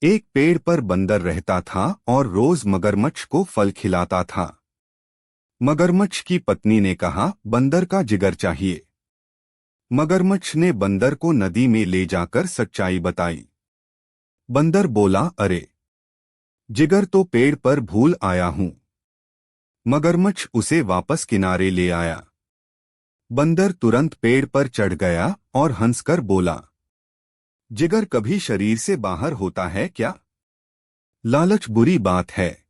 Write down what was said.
एक पेड़ पर बंदर रहता था और रोज मगरमच्छ को फल खिलाता था। मगरमच्छ की पत्नी ने कहा, बंदर का जिगर चाहिए। मगरमच्छ ने बंदर को नदी में ले जाकर सच्चाई बताई। बंदर बोला, अरे जिगर तो पेड़ पर भूल आया हूं। मगरमच्छ उसे वापस किनारे ले आया। बंदर तुरंत पेड़ पर चढ़ गया और हंसकर बोला, जिगर कभी शरीर से बाहर होता है क्या? लालच बुरी बात है।